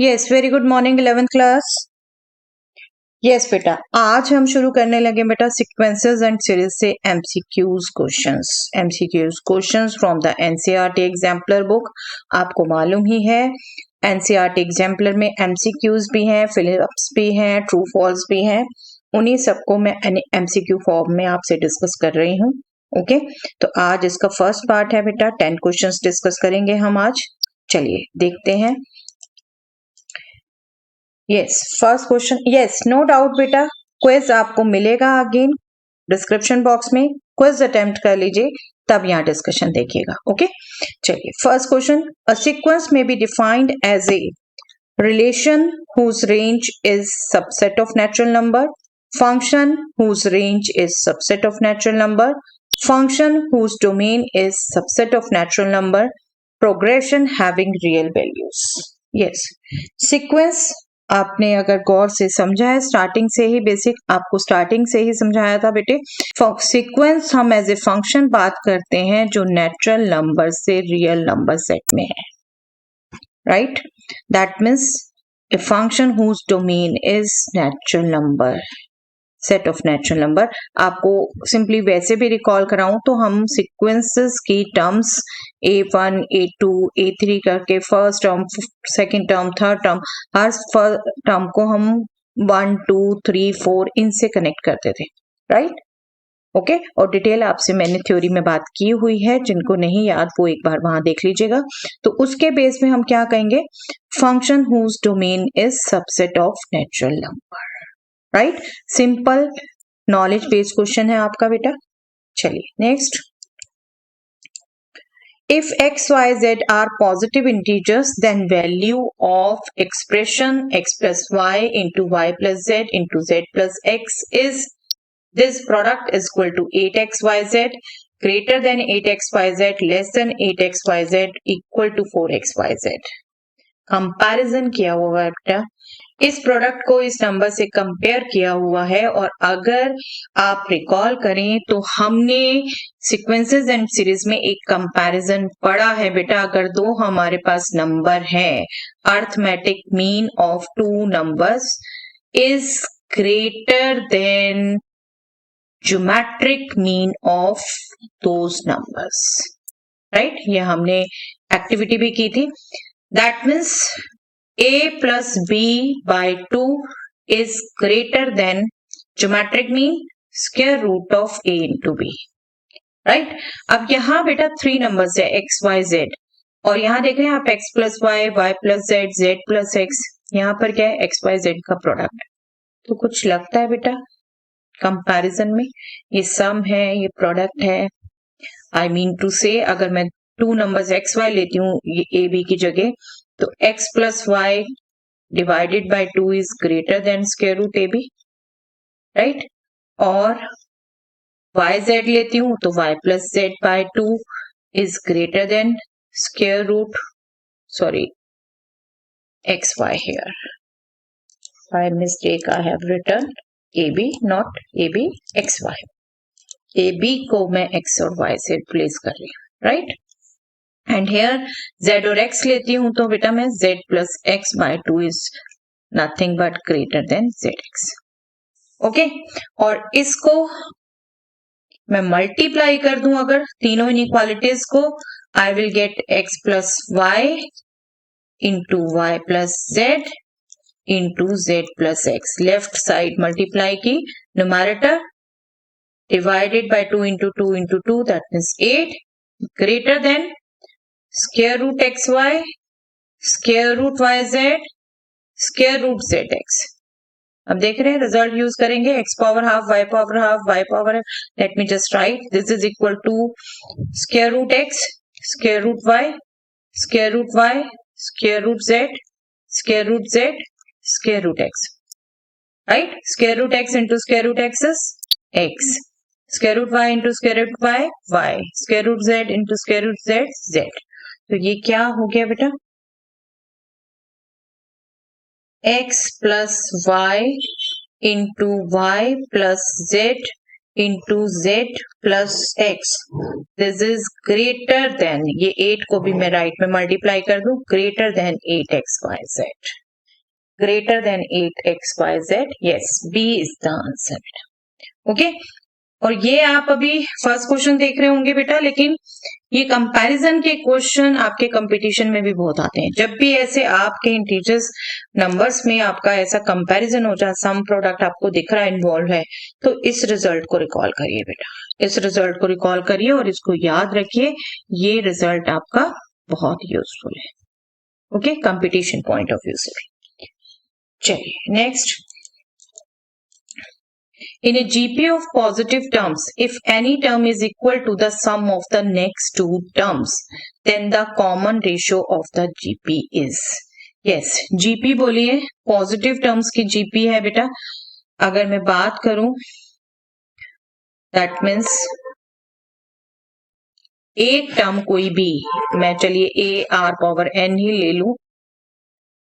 Yes, very good morning 11th class. Yes बेटा, आज हम शुरू करने लगे बेटा सीक्वेंसेस एंड सीरीज से MCQs questions from the NCERT exemplar book. आपको मालूम ही है एनसीईआरटी एग्जाम्पलर में एमसीक्यूज भी हैं, फिलिप्स भी हैं, ट्रू फॉल्स भी हैं। उन्हीं सबको मैं एमसीक्यू फॉर्म में आपसे डिस्कस कर रही हूँ। ओके, तो आज इसका फर्स्ट पार्ट है बेटा, 10 क्वेश्चंस डिस्कस करेंगे हम आज। चलिए देखते हैं। Yes, first question. Yes, no doubt बेटा, क्विज आपको मिलेगा अगेन डिस्क्रिप्शन बॉक्स में। क्विज अटेम्प्ट कर लीजिए, तब यहाँ डिस्कशन देखिएगा। ओके, चलिए फर्स्ट क्वेश्चन। अ सीक्वेंस में be defined as a relation whose range is subset of natural number, function whose range is subset of natural number, function whose domain is subset of natural number, progression having real values. Yes, sequence आपने अगर गौर से समझा है, starting से ही basic आपको starting से ही समझाया था बेटे। सीक्वेंस हम एज ए फंक्शन बात करते हैं जो नेचुरल नंबर से रियल नंबर सेट में है, right? That means a function whose domain is natural number, set of natural number। आपको सिंपली वैसे भी रिकॉल कराऊं तो हम सीक्वेंसेस की टर्म्स A1, A2, A3 करके first term, second term, third term, हर टर्म को हम 1, 2, 3, 4 इनसे कनेक्ट करते थे, राइट? ओके, और डिटेल आपसे मैंने थ्योरी में बात की हुई है, जिनको नहीं याद वो एक बार वहां देख लीजिएगा। तो उसके बेस में हम क्या कहेंगे? Function whose domain is subset of natural number, right? Simple knowledge based question है आपका बेटा। चलिए next. If x, y, z are positive integers, then value of expression x plus y into y plus z into z plus x is this product is equal to 8xyz greater than 8xyz less than 8xyz equal to 4xyz। Comparison किया हुआ है बेटा, इस product को इस number से compare किया हुआ है। और अगर आप रिकॉल करें तो हमने सीक्वेंसेस एंड सीरीज में एक कंपैरिजन पढ़ा है बेटा। अगर दो हमारे पास नंबर है, arithmetic mean of two numbers is greater than geometric mean of those numbers, right? ये हमने एक्टिविटी भी की थी। That means a plus b by 2 is greater than geometric mean square root of a into b, right? अब यहाँ बेटा 3 numbers है x, y, z, और यहाँ देख रहे हैं आप x plus y, y plus z, z plus x। यहाँ पर क्या है? x, y, z का प्रोडक्ट। तो कुछ लगता है बेटा कंपैरिजन में? ये सम है, ये प्रोडक्ट है। आई मीन टू से अगर मैं 2 नंबर्स x, y लेती हूँ ये a, b की जगह, तो x plus y divided by 2 is greater than square root a b, right? और y, z लेती हूँ तो y plus z by 2 is greater than square root, sorry x y here, by mistake I have written ab, not ab x y। ab को मैं x और y से replace कर रही हूँ, राइट? एंड हेयर z और x लेती हूं तो बेटा मैं z plus x by 2 is nothing but greater than zx। Okay, और इसको मैं मल्टीप्लाई कर दूं अगर तीनों इनइक्वालिटीज को, I will get x plus y into y plus z into z plus x. Left side multiply की, numerator divided by 2 into 2 into 2 that means 8 greater than square root x y, square root y z, square root z x. अब देख रहे हैं result use करेंगे, x power half, y power half, y power, let me just write this is equal to square root x, square root y, square root y, square root z, square root z, square root x, right? Square root x into square root x is x, square root y into square root y y, square root z into square root z z. तो ये क्या हो गया बेटा? x plus y into y plus z into z plus x, this is greater than, ये 8 को भी मैं राइट में मल्टीप्लाई कर दूं, greater than 8x y z। greater than 8xyz. Yes, B is the answer बेटा. ओके, और ये आप अभी फर्स्ट क्वेश्चन देख रहे होंगे बेटा, लेकिन ये कंपैरिजन के क्वेश्चन आपके कंपटीशन में भी बहुत आते हैं. जब भी ऐसे आपके इंटीजर्स नंबर्स में आपका ऐसा कंपैरिजन हो जाए, सम प्रोडक्ट आपको दिख रहा है, इन्वॉल्व है, तो इस रिजल्ट को रिकॉल करिए बेटा, इस रिजल्ट को रिकॉल करिए और इसको याद रखिए. ये रिजल्ट आपका बहुत यूजफुल है. Okay, competition point of view से भी. चलिए next. In a GP of positive terms, if any term is equal to the sum of the next two terms, then the common ratio of the GP is. Yes, GP बोलिए, positive terms की GP है बेटा. अगर मैं बात करूं, that means एक term कोई भी, मैं चलिए AR⁴n ही ले लूं,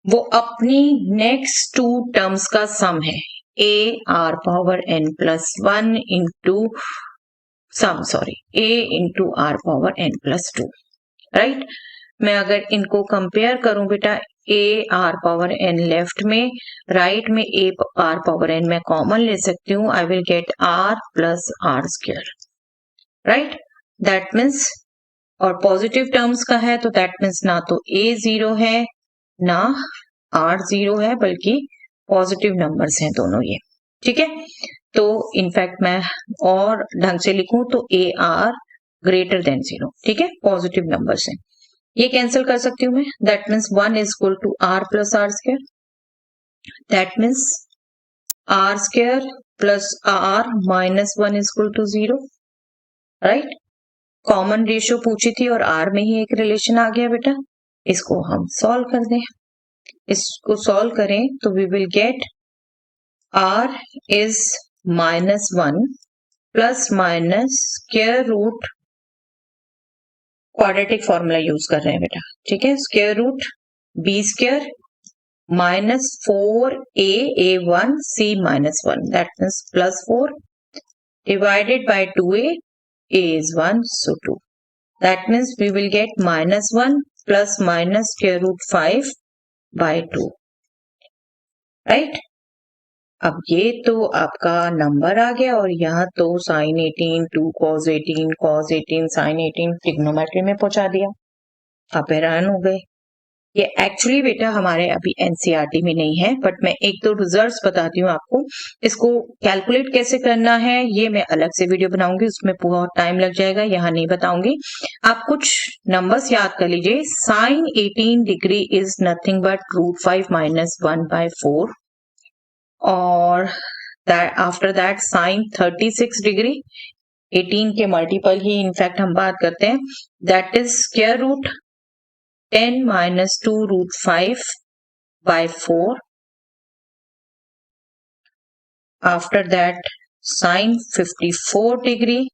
वो अपनी नेक्स्ट टू टर्म्स का सम है. AR⁴n plus 1 into A into R⁴n plus 2, right. मैं अगर इनको कंपेयर करूं बेटा, AR⁴n लेफ्ट में, राइट में AR⁴n मैं कॉमन ले सकती हूँ. आई will get R plus R², right. That means, और पॉजिटिव टर्म्स का है तो दैट मीन्स ना तो A 0 है ना R 0 है, बल्कि पॉजिटिव नंबर्स हैं दोनों ये. ठीक है, तो इनफैक्ट मैं और ढंग से लिखूं तो AR ग्रेटर देन 0. ठीक है, पॉजिटिव नंबर्स हैं. ये कैंसिल कर सकती हूं मैं. That means 1 is equal to R plus R². That means R² plus R minus 1 is equal to 0, right. Common ratio पूछी थी और R में ही एक रिलेशन आ गया बेटा. इसको हम सॉल्व कर दें. इसको सॉल्व करें तो we will get R is -1 plus minus square root, quadratic formula use कर रहे हैं बेटा. ठीक है, square root B² minus 4A 1C माइनस 1, that means plus 4 divided by 2A is 1 so 2. That means we will get -1 plus minus square root 5 by 2, right. अब ये तो आपका नंबर आ गया और यहाँ तो sin 18 2 cos 18 cos 18 sin 18 trigonometry में पहुंचा दिया. आप हैरान हो गए. ये एक्चुअली बेटा हमारे अभी एनसीईआरटी में नहीं है, बट मैं एक दो रिजल्ट्स बताती हूँ आपको. इसको कैलकुलेट कैसे करना है ये मैं अलग से वीडियो बनाऊंगी, उसमें बहुत टाइम लग जाएगा, यहाँ नहीं बताऊंगी. आप कुछ नंबर्स याद कर लीजिए. sin 18 degree is nothing but √5 minus 1/4, और आफ्टर दैट sin 36 डिग्री 18 के मल्टीपल ही इनफैक्ट हम बात करते हैं, that is square root 10 minus 2 √5/4. After that sin 54 degree,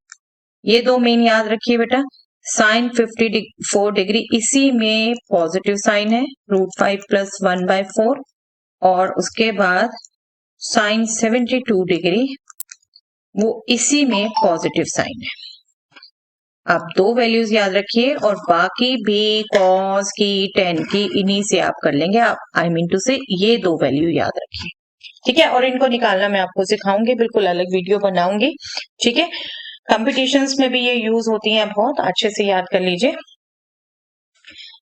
ये दो मेन याद रखिए बेटा. sin 54 डिग्री इसी में पॉजिटिव साइन है, √5 प्लस 1/4, और उसके बाद sin 72 डिग्री वो इसी में पॉजिटिव साइन है. आप दो वैल्यूज याद रखिए और बाकी भी cos की tan की इन्हीं से आप कर लेंगे. आप आई मीन टू से ये दो वैल्यू याद रखिए. ठीक है, और इनको निकालना मैं आपको सिखाऊंगी, बिल्कुल अलग वीडियो बनाऊंगी. ठीक है, कॉम्पिटिशन्स में भी ये यूज होती हैं, बहुत अच्छे से याद कर लीजिए.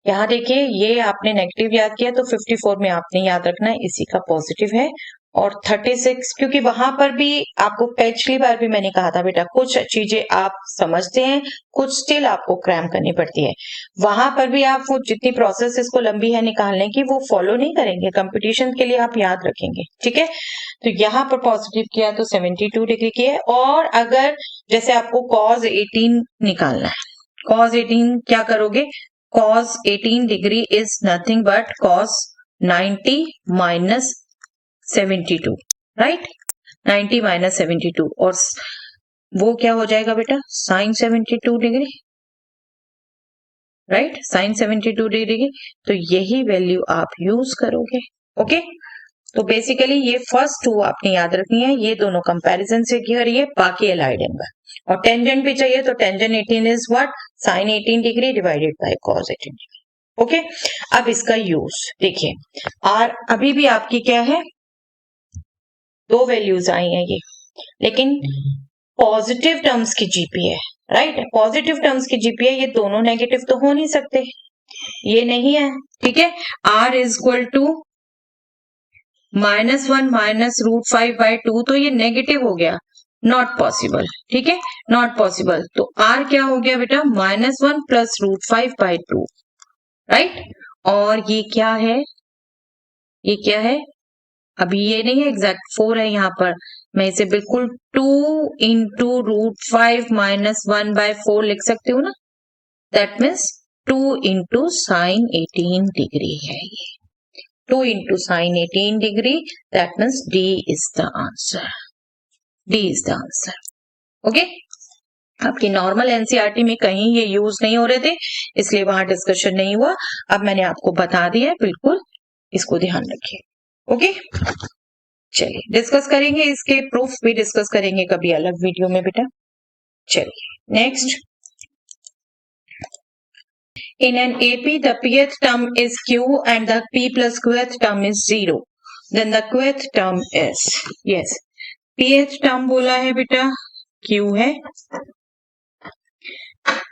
यहाँ देखिए, ये आपने नेगेटिव याद किया तो 54 में आपने याद रखना है इसी का पॉजिटिव है, और 36 क्योंकि वहां पर भी आपको पिछली बार भी मैंने कहा था बेटा, कुछ चीजें आप समझते हैं, कुछ स्टिल आपको क्रैम करनी पड़ती है. वहां पर भी आप वो जितनी प्रोसेस इसको लंबी है निकालने की वो फॉलो नहीं करेंगे, कंपटीशन के लिए आप याद रखेंगे. ठीक है, तो यहाँ पर पॉजिटिव किया तो 72 डिग्री की है. और अगर जैसे आपको cos 18 निकालना है, cos 18 क्या करोगे, cos 18 degree is nothing but cos 90 minus 72, right. 90 minus 72, और वो क्या हो जाएगा बेटा, sin 72 degree, right. sin 72 degree, तो यही वैल्यू आप यूज करोगे. ओके, तो बेसिकली ये फर्स्ट टू आपने याद रखनी है, ये दोनों कंपैरिजन से करिए, बाकी अलाइड एंगल. और टेंजेंट भी चाहिए तो tangent 18 is what, sin 18 degree divided by cos 18 degree. Okay, अब इसका यूज देखिए, आर अभी भी आपकी क्या है, दो वैल्यूज आई हैं ये, लेकिन पॉजिटिव टर्म्स की जीपी है, राइट, पॉजिटिव टर्म्स की जीपी है, ये दोनों नेगेटिव तो हो नहीं सकते, ये नहीं है, ठीक है। R is equal to -1 minus √5/2, तो ये नेगेटिव हो गया, नॉट पॉसिबल, ठीक है, नॉट पॉसिबल। तो आर क्या हो गया बेटा, -1 प्लस √5/2, राइट, और ये क्या है, ये क्या है, अभी ये नहीं है एग्जैक्ट 4 है यहाँ पर, मैं इसे बिल्कुल 2 इंटू √5 माइनस 1/4 लिख सकती हूँ ना, that means 2 into sine 18 degree है ये, 2 into sine 18 degree, that means D is the answer, D is the answer. Okay, आपकी नॉर्मल एनसीईआरटी में कहीं ये यूज नहीं हो रहे थे, इसलिए वहां डिस्कशन नहीं हुआ, अब मैंने आपको बता दिया है, बिल्कुल इसको ध्यान रखिए। ओके, चलिए डिस्कस करेंगे, इसके प्रूफ भी डिस्कस करेंगे कभी अलग वीडियो में बेटा। चलिए next, in an AP the pth term is q and the p plus qth term is 0, then the qth term is, yes, pth term बोला है बेटा q है,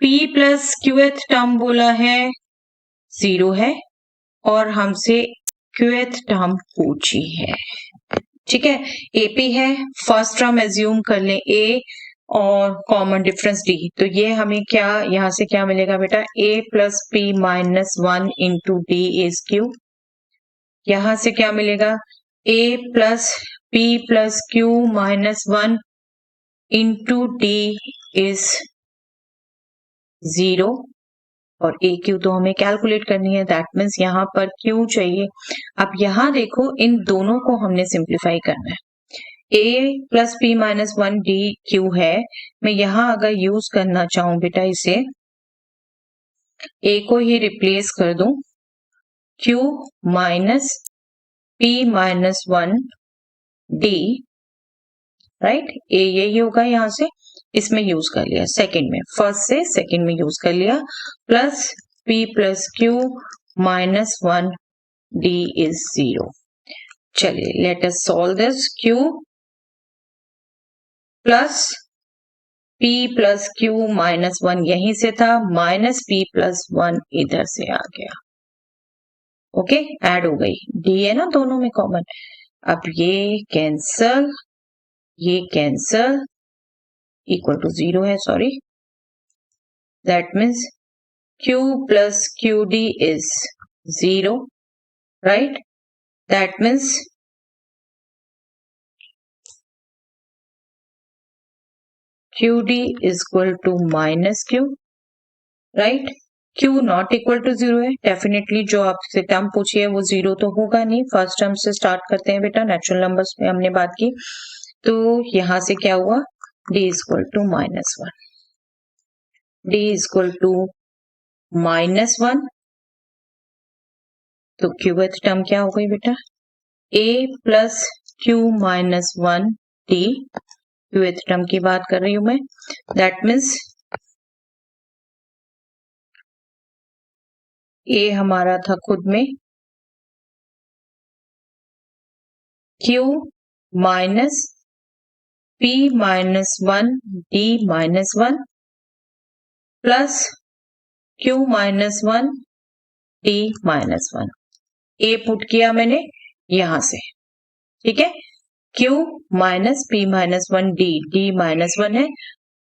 p plus qth term बोला है 0 है, और हमसे qth टर्म पूछी है, ठीक है। एपी है, फर्स्ट टर्म एज्यूम कर लें ए और कॉमन डिफरेंस डी, तो ये हमें क्या यहां से क्या मिलेगा बेटा, a plus P minus 1 into D is Q, यहां से क्या मिलेगा, a plus P plus q minus 1 into D is 0, और ए क्यू तो हमें कैलकुलेट करनी है, दैट मीन्स यहाँ पर क्यू चाहिए। अब यहाँ देखो, इन दोनों को हमने सिंप्लीफाई करना है, a plus P minus 1 D Q है, मैं यहाँ अगर यूज करना चाहूं बेटा इसे, a को ही रिप्लेस कर दूं, q minus P minus 1 D, right, a यही होगा, यहां से इसमें यूज कर लिया, सेकंड में, फर्स्ट से सेकंड में यूज कर लिया, plus p plus q minus 1 D is 0। चलिए let us solve this, q plus p plus q minus 1 यहीं से था, माइनस p प्लस 1 इधर से आ गया, ओके, ऐड हो गई, d है ना दोनों में कॉमन, अब ये कैंसल, ये कैंसल, इक्वल टू 0 है, sorry, that means q plus Q D is 0, right, that means QD is equal to minus Q, right? Q not equal to 0 है, डेफिनेटली जो आपसे टर्म पूछी है वो 0 तो होगा नहीं, फर्स्ट टर्म से स्टार्ट करते हैं बेटा, नेचुरल नंबर्स में हमने बात की, तो यहां से क्या हुआ, D is equal to -1, D is equal to -1, तो क्यूबथ टर्म क्या हो गई बेटा, A plus q minus 1 D, qth term की बात कर रही हूं मैं, दैट मीन्स A हमारा था खुद में Q minus P minus 1 D minus 1 plus Q minus 1 D minus 1, A put किया मैंने यहां से, ठीक है, Q minus P minus 1 D minus 1 है,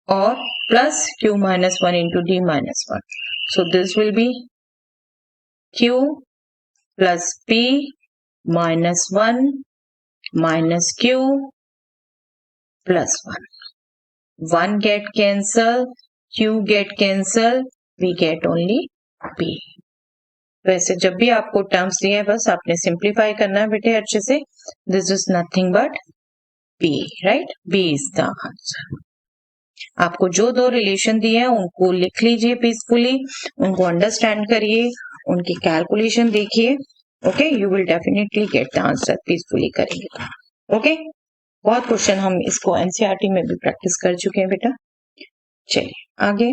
और plus Q minus 1 into D minus 1, so this will B Q plus P minus 1 minus Q plus 1. 1 get cancel, Q get cancel, we get only P. वैसे जब भी आपको terms दिए हैं बस आपने सिंप्लीफाई करना है बेटे अच्छे से, this is nothing but P, right, B is the answer. आपको जो दो रिलेशन दिए हैं उनको लिख लीजिए पीसफुली, उनको अंडरस्टैंड करिए, उनकी कैलकुलेशन देखिए, okay, you will definitely get the answer, peacefully करेंगे, ओके। बहुत क्वेश्चन हम इसको एनसीईआरटी में भी प्रैक्टिस कर चुके हैं बेटा। चलिए आगे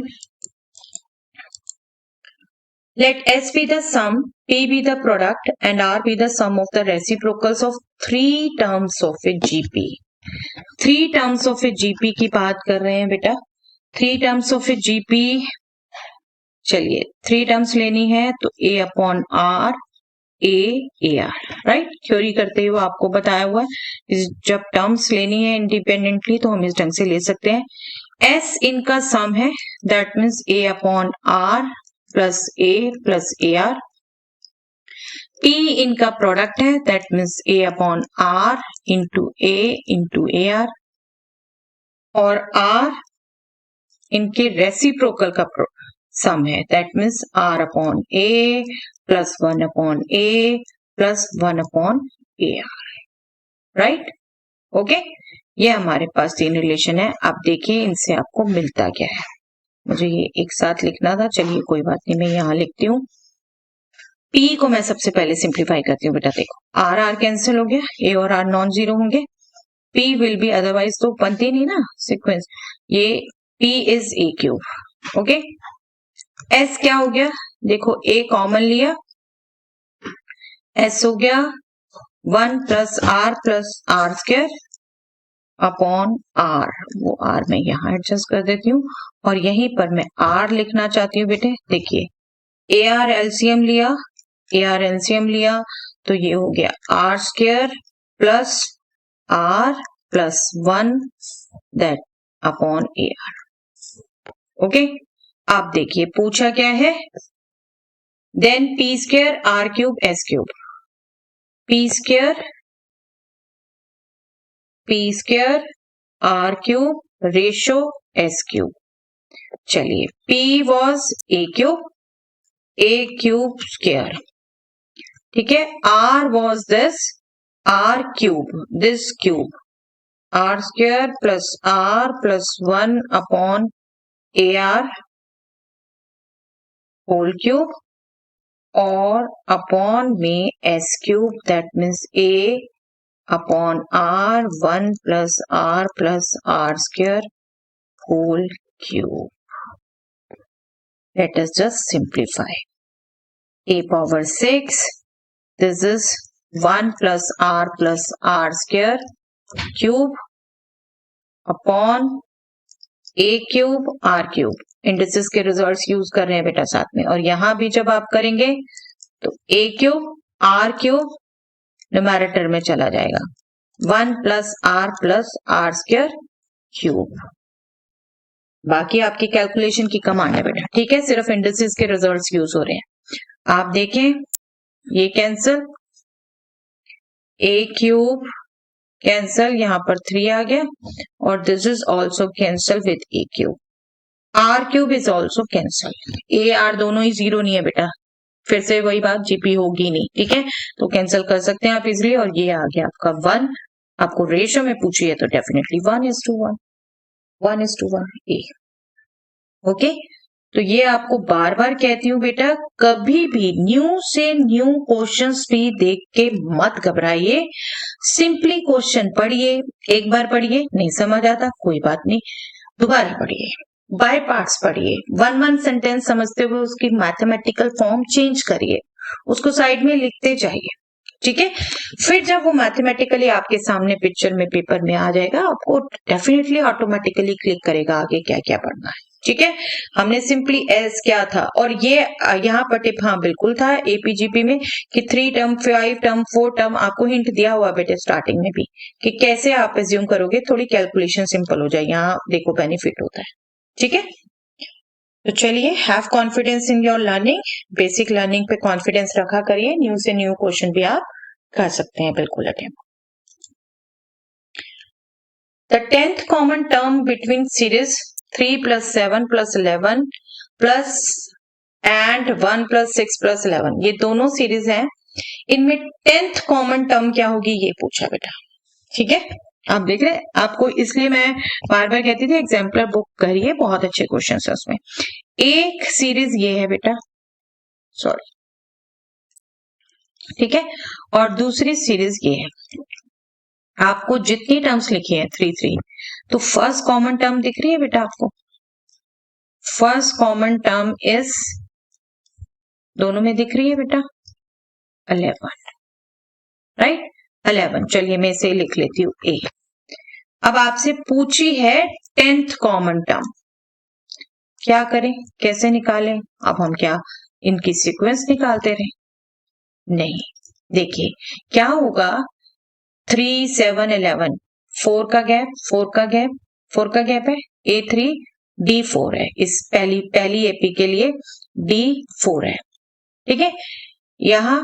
Let S be the sum, P be the product and R be the sum of the reciprocals of three terms of a GP. Three terms of a GP की बात कर रहे हैं बेटा. Three terms of a GP, चलिए three terms लेनी है तो a upon r a are, right. Theory करते हुए आपको बताया हुआ है जब टर्म्स लेनी है इंडिपेंडेंटली तो हम इस ढंग से ले सकते हैं. एस इनका सम है, that means A upon R plus A R. P इनका प्रोडक्ट है, that means A upon R into A R. और R इनके रेसिप्रोकल का सम है, that means R upon A plus 1 upon A plus 1 upon A are, right. Okay, ये हमारे पास तीन relation है. आप देखिए इनसे आपको मिलता क्या है. मुझे ये एक साथ लिखना था, चलिए कोई बात नहीं, मैं यहाँ लिखती हूँ. P को मैं सबसे पहले सिंप्लीफाई करती हूँ बेटा. देखो आर कैंसिल हो गया, ए और आर नॉन जीरो होंगे. P विल बी, अदरवाइज तो बनती नहीं ना सीक्वेंस. ये P is a cube. Okay, S क्या हो गया, देखो A कॉमन लिया, S हो गया 1 plus R square upon R. वो आर मैं यहाँ एडजस्ट कर देती हूँ और यहीं पर मैं आर लिखना चाहती हूँ बेटे. देखिए ए आर एलसीएम लिया तो ये हो गया R square plus R plus 1 that upon A R. Okay, आप देखिए पूछा क्या है. Then P square R cube S cube, P square R cube ratio S cube. चलिए P was A cube square, ठीक है. R was this R cube, this cube, R square plus 1 upon A R whole cube और upon में S cube, that means A upon R 1 plus R square whole cube. Let us just simplify. A power 6, this is 1 plus R square cube upon A cube R cube. Indices के results use कर रहे हैं बेटा साथ में. और यहां भी जब आप करेंगे तो ए क्यूब आर क्यूब न्यूमैरेटर में चला जाएगा, 1 प्लस आर स्क्वायर क्यूब. बाकी आपकी कैलकुलेशन की कमांड है बेटा, ठीक है. सिर्फ इंडिसेस के रिजल्ट्स यूज हो रहे हैं. आप देखें ये कैंसिल, ए क्यूब कैंसिल, यहाँ पर 3 आ गया और this is also cancel with A cube. R cube is also cancel. A R दोनों ही जीरो नहीं है बेटा, फिर से वही बात, जीपी होगी नहीं, ठीक है. तो कैंसिल कर सकते हैं आप इजिली. और ये आ गया आपका 1. आपको रेशियो में पूछिए तो डेफिनेटली 1:1 ए. ओके, तो ये आपको बार बार कहती हूँ बेटा, कभी भी न्यू से न्यू क्वेश्चंस भी देख के मत घबराइए. सिंपली क्वेश्चन पढ़िए, एक बार पढ़िए, नहीं समझ आता कोई बात नहीं, दोबारा पढ़िए, बाय पार्ट्स पढ़िए, वन सेंटेंस समझते हुए उसकी मैथमेटिकल फॉर्म चेंज करिए, उसको साइड में लिखते जाइए, ठीक है. फिर जब वो मैथमेटिकली आपके सामने पिक्चर में पेपर में आ जाएगा, आपको डेफिनेटली ऑटोमेटिकली क्लिक करेगा आगे क्या क्या पढ़ना है, ठीक है. हमने सिंपली एस क्या था, और ये यहाँ पर टिप हाँ बिल्कुल था एपीजीपी में कि 3 टर्म 5 टर्म 4 टर्म आपको हिंट दिया हुआ बेटे स्टार्टिंग में भी कि कैसे आप एज्यूम करोगे, थोड़ी कैलकुलेशन सिंपल हो जाए. यहाँ देखो बेनिफिट होता है, ठीक है. तो चलिए, have confidence in your learning. Basic learning पे कॉन्फिडेंस रखा करिए. न्यू से न्यू क्वेश्चन भी आप कर सकते हैं बिल्कुल attempt. The 10th common term between series 3 + 7 + 11 plus and 1 + 6 + 11, ये दोनों सीरीज हैं. इनमें 10th कॉमन टर्म क्या होगी ये पूछा बेटा, ठीक है. आप देख रहे हैं, आपको इसलिए मैं बार बार कहती थी एग्जाम्पलर बुक करिए, बहुत अच्छे क्वेश्चन है उसमें. एक सीरीज ये है बेटा, सॉरी, ठीक है, और दूसरी सीरीज ये है. आपको जितनी टर्म्स लिखी है 3 तो फर्स्ट कॉमन टर्म दिख रही है बेटा आपको. फर्स्ट कॉमन टर्म इज दोनों में दिख रही है बेटा 11, राइट 11। चलिए मैं इसे लिख लेती हूँ ए। अब आपसे पूछी है 10th कॉमन टर्म, क्या करें, कैसे निकालें? अब हम क्या इनकी सीक्वेंस निकालते रहे? नहीं, देखिए क्या होगा, 3 7 11, 4 का गैप 4 का गैप 4 का गैप है, A3 D4 है, इस पहली एपी के लिए D4 है, ठीक है। यहाँ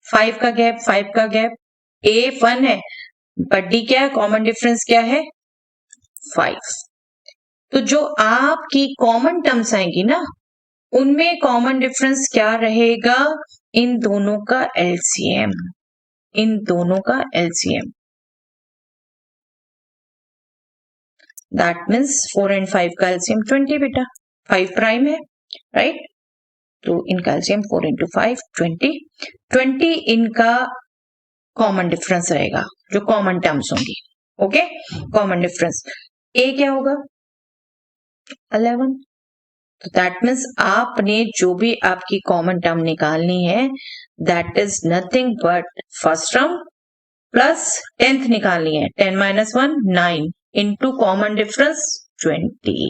5 का गैप 5 का गैप, A1 है बट D क्या है, कॉमन डिफरेंस क्या है 5। तो जो आपकी कॉमन टर्म्स आएंगी ना, उनमें कॉमन डिफरेंस क्या रहेगा, इन दोनों का एलसीएम, इन दोनों का एलसीएम। दैट मीन्स 4 and 5 का एलसीएम 20 बेटा, 5 प्राइम है, राइट। तो इनका एलसीएम 4 into 5 20, 20 इनका कॉमन डिफरेंस रहेगा, जो कॉमन टर्म्स होंगी, ओके। कॉमन डिफरेंस ए क्या होगा 11। तो दैट मीन्स आपने जो भी आपकी कॉमन टर्म निकालनी है, that is nothing but first term plus 10th निकालनी है, 10 - 1 9 into common difference 20,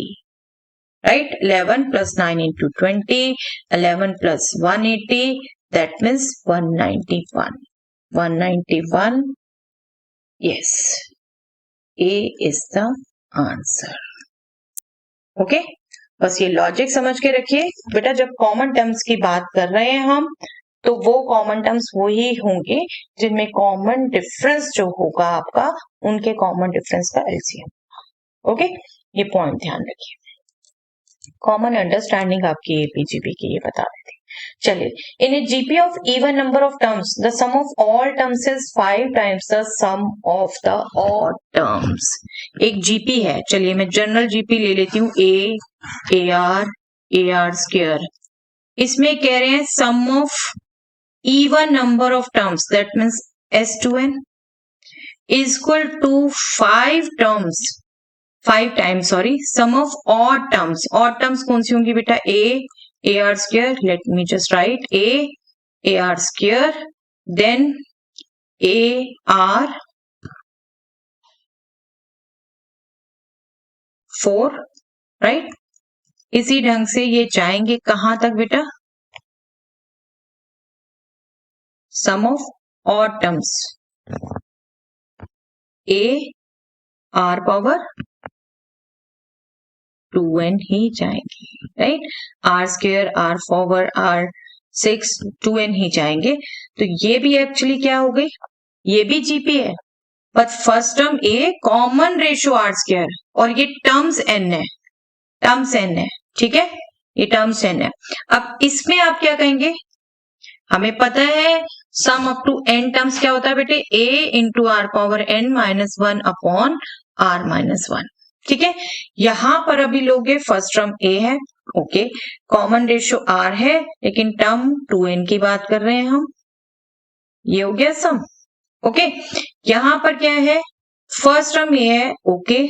right. 11 + 9 into 20, 11 + 180, that means 191, 191, yes, A is the answer, okay. बस ये लॉजिक समझ के रखिए बेटा, जब कॉमन टर्म्स की बात कर रहे हैं हम, तो वो कॉमन टर्म्स वही होंगे जिनमें कॉमन डिफरेंस जो होगा आपका, उनके कॉमन डिफरेंस का एलसीएम, ओके। ये पॉइंट ध्यान रखिए, कॉमन अंडरस्टैंडिंग आपकी एपीजीपी की ये बता देती। चलिए, in a GP of even number of terms the sum of all terms is 5 times the sum of the odd terms. एक जीपी है, चलिए मैं जनरल जीपी ले लेती हूँ, ए आर स्क्वायर। इसमें कह रहे हैं sum of even number of terms, that means S2n is equal to 5 terms, 5 times sorry, sum of odd terms. Odd terms कौन सी होंगी बेटा, a are square, let me just write a are square, then a r 4, right. इसी ढंग से ये जाएंगे कहां तक बेटा, sum of odd terms, a are power 2n ही जाएंगे, right. R square r power are 6 2n ही जाएंगे। तो ये भी एक्चुअली क्या हो गई, ये भी जीपी है, but first term A common ratio R square, और ये टर्म्स n है, टर्म्स n है, ठीक है, ये टर्म्स n है। अब इसमें आप क्या कहेंगे, हमें पता है sum up to n terms क्या होता है बेटे, a into R power n -1 upon r -1, ठीक है। यहां पर अभी लोगे फर्स्ट टर्म a है, ओके, कॉमन रेशियो r है, लेकिन टर्म 2n की बात कर रहे हैं हम, ये हो गया सम, ओके। यहां पर क्या है, फर्स्ट टर्म a है, ओके,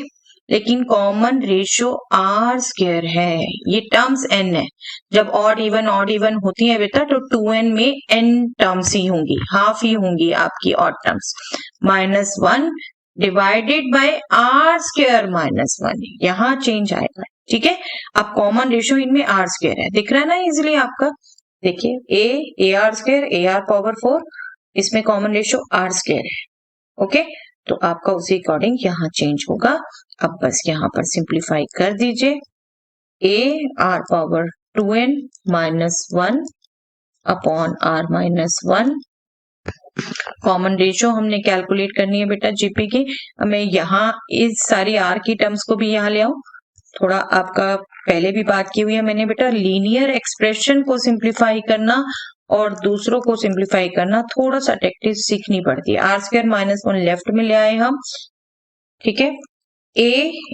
लेकिन कॉमन रेशियो आर स्क्वायर है, ये टर्म्स n है। जब ऑड इवन होती है बेटा, तो 2n में n टर्म्स ही होंगी, हाफ ही होंगी आपकी odd terms, -1 divided by R square -1, यहां चेंज आएगा, ठीक है। अब कॉमन रेशियो इनमें आर स्क्वायर है, दिख रहा है ना इजिली आपका, देखिए A are square A are power 4, इसमें कॉमन रेशियो आर स्क्वायर है, ओके। तो आपका उसी अकॉर्डिंग यहाँ चेंज होगा। अब बस यहाँ पर सिंप्लीफाई कर दीजिए, A R power 2n -1 upon r -1, common ratio हमने कैलकुलेट करनी है बेटा जीपी की। मैं यहाँ इस सारी r की टर्म्स को भी यहाँ ले आऊं, थोड़ा आपका पहले भी बात की हुई है मैंने बेटा, लीनियर एक्सप्रेशन को सिंप्लीफाई करना और दूसरों को सिंप्लीफाई करना थोड़ा सा टेक्निक सीखनी पड़ती है। आर स्क्वायर -1 लेफ्ट में ले आए हम, ठीक है, a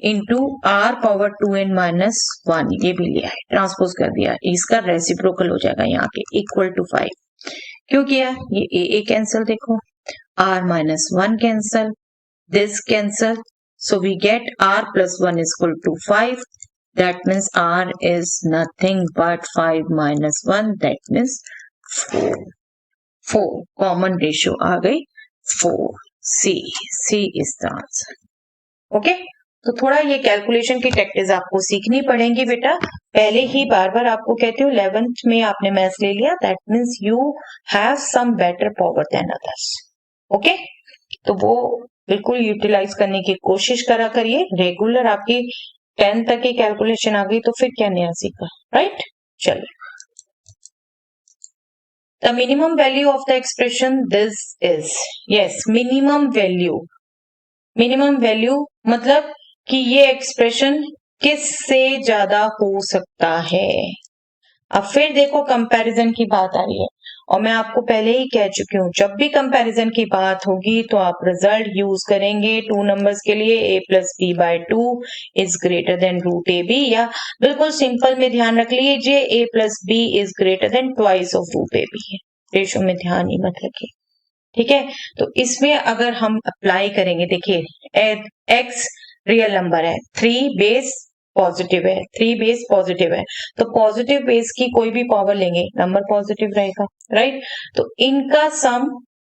into R power 2n -1 ये भी ले आए, ट्रांसपोज कर दिया, इसका रेसिप्रोकल हो जाएगा यहाँ के इक्वल टू 5। क्यों किया, ये a कैंसल, देखो r -1 cancel, this cancel, so we get r + 1 is equal to 5, that means r is nothing but 5 - 1, that means 4 common ratio आ गई 4. सी इज द आंसर. ओके, तो थोड़ा ये कैलकुलेशन की टैक्टिक्स आपको सीखनी पड़ेंगी बेटा. पहले ही बार बार आपको कहती हूँ 11th में आपने मैथ्स ले लिया, that means you have some better power than others. Okay, तो वो बिल्कुल यूटिलाइज करने की कोशिश करा करिए. रेगुलर आपकी 10 तक की कैलकुलेशन आ गई तो फिर क्या नया सीखा, राइट. चलिए, the minimum value of the expression this is, yes, minimum value मतलब कि ये एक्सप्रेशन किससे ज्यादा हो सकता है. अब फिर देखो कंपैरिजन की बात आ रही है, और मैं आपको पहले ही कह चुकी हूँ जब भी कंपैरिजन की बात होगी तो आप रिजल्ट यूज करेंगे 2 नंबर्स के लिए. a plus B by 2 is greater than root A B, या बिल्कुल सिंपल में ध्यान रख लीजिए a plus B is greater than twice of root A B. Ratio में ध्यान ही मत रखिए, ठीक है. तो इसमें अगर हम अप्लाई करेंगे, देखिए x रियल नंबर है, 3 बेस पॉजिटिव है, 3 बेस पॉजिटिव है, तो पॉजिटिव बेस की कोई भी पावर लेंगे नंबर पॉजिटिव रहेगा, राइट. तो इनका सम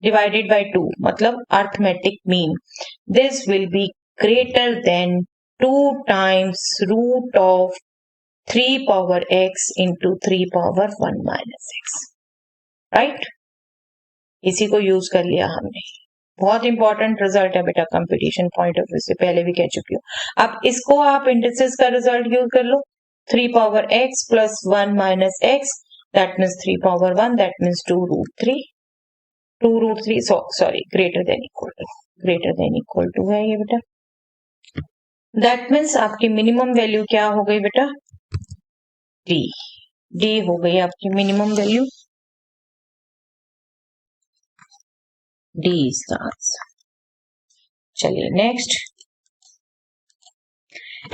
डिवाइडेड बाय 2 मतलब arithmetic mean, this will be greater than 2 times root of 3 power x into 3 power 1 minus x, right. इसी को यूज कर लिया हमने. बहुत इंपॉर्टेंट रिजल्ट है बेटा कंपटीशन पॉइंट ऑफ व्यू से, पहले भी कह चुकी हूँ. अब इसको आप इंडिसेस का रिजल्ट यूज कर लो. 3 power x plus 1 minus x, that means 3 power 1, that means 2 root 3 sorry greater than equal to है ये बेटा. दैट मीन्स आपकी मिनिमम वैल्यू क्या हो गई बेटा, डी हो गई आपकी minimum value. D is the answer. चलिए next.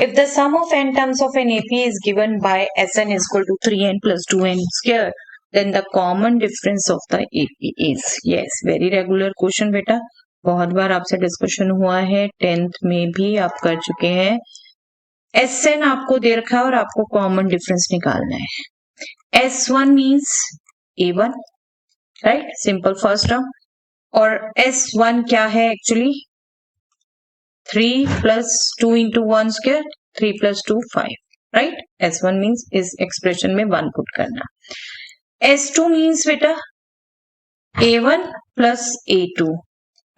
If the sum of n terms of an AP is given by Sn is equal to 3n plus 2n square, then the common difference of the AP is, yes, very regular question बेटा, बहुत बार आपसे discussion हुआ है, 10th में भी आप कर चुके हैं. Sn आपको दे रखा है और आपको कॉमन डिफरेंस निकालना है. S1 means A1, right, simple first term. और S1 क्या है actually, 3 plus 2 into 1 square, 3 plus 2 5, right. S1 means इस एक्सप्रेशन में 1 पुट करना. S2 मीन्स बेटा A1 plus A2,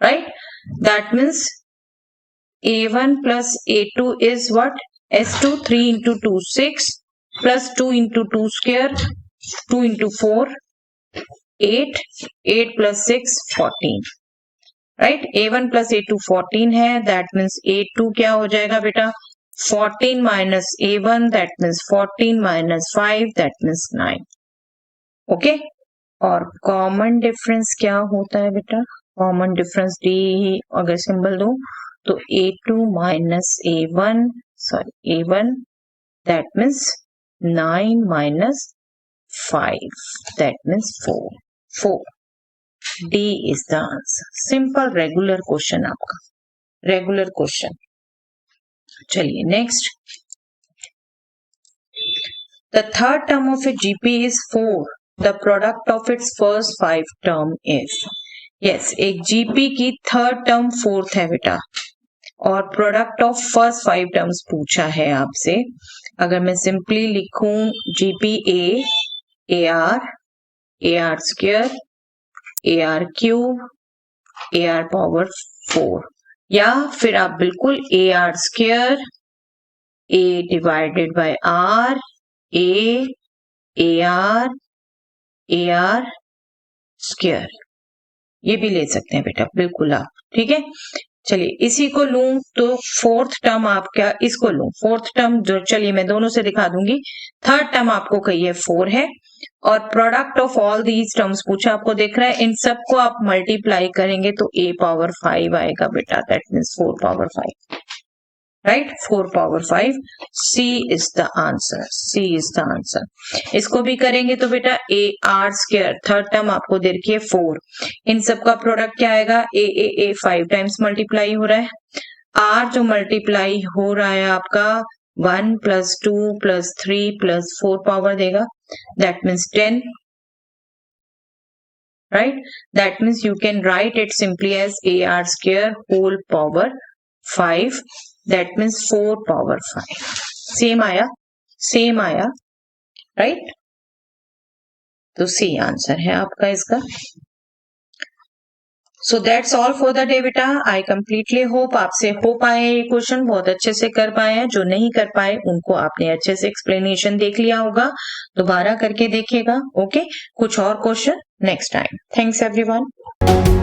right. That means A1 plus A2 is what, S2 3 into 2 6 plus 2 into 2 square, 2 into 4 8, 8 plus 6 14, right. A1 plus A2 14 है, that means A2 क्या हो जाएगा बेटा, 14 minus A1, that means 14 minus 5, that means 9. Okay, और common difference क्या होता है बेटा, कॉमन डिफरेंस D अगर सिंबल दो तो A2 minus A1 that means 9 minus 5, that means 4. D is the answer. Simple regular question आपका, regular question. चलिए next. The third term of a GP is 4. The product of its first 5 term is, yes, एक GP की third term 4th है बेटा, और product of first 5 terms पूछा है आपसे. अगर मैं सिंपली लिखूं GP AR square, AR cube, AR power 4, या फिर आप बिल्कुल AR square, A divided by R, AR square, ये भी ले सकते हैं बेटा बिल्कुल आप, ठीक है. चलिए इसी को लूं तो 4th टर्म आप क्या, इसको लूं 4th टर्म जो, चलिए मैं दोनों से दिखा दूंगी. थर्ड टर्म आपको कही है 4 है, और product of all these terms पूछा आपको दिख रहा है, इन सबको आप मल्टीप्लाई करेंगे तो A पावर 5 आएगा बेटा, that means 4 power 5, right. 4 power 5. C is the answer. इसको भी करेंगे तो बेटा AR स्क्वायर, थर्ड टर्म आपको दे रखी है 4, इन सबका प्रोडक्ट क्या आएगा, A 5 टाइम्स मल्टीप्लाई हो रहा है. R जो मल्टीप्लाई हो रहा है आपका 1 प्लस 2 प्लस 3 प्लस 4 पावर देगा, that means 10. right? That means you can write it simply as AR square whole power 5, that means 4 power 5. Same आया, right? तो सी आंसर है आपका इसका. So that's all for the day बेटा. I completely hope आपसे हो पाए ये क्वेश्चन, बहुत अच्छे से कर पाए हैं. जो नहीं कर पाए उनको आपने अच्छे से एक्सप्लेनेशन देख लिया होगा, दोबारा करके देखिएगा. ओके, कुछ और question next time. Thanks everyone.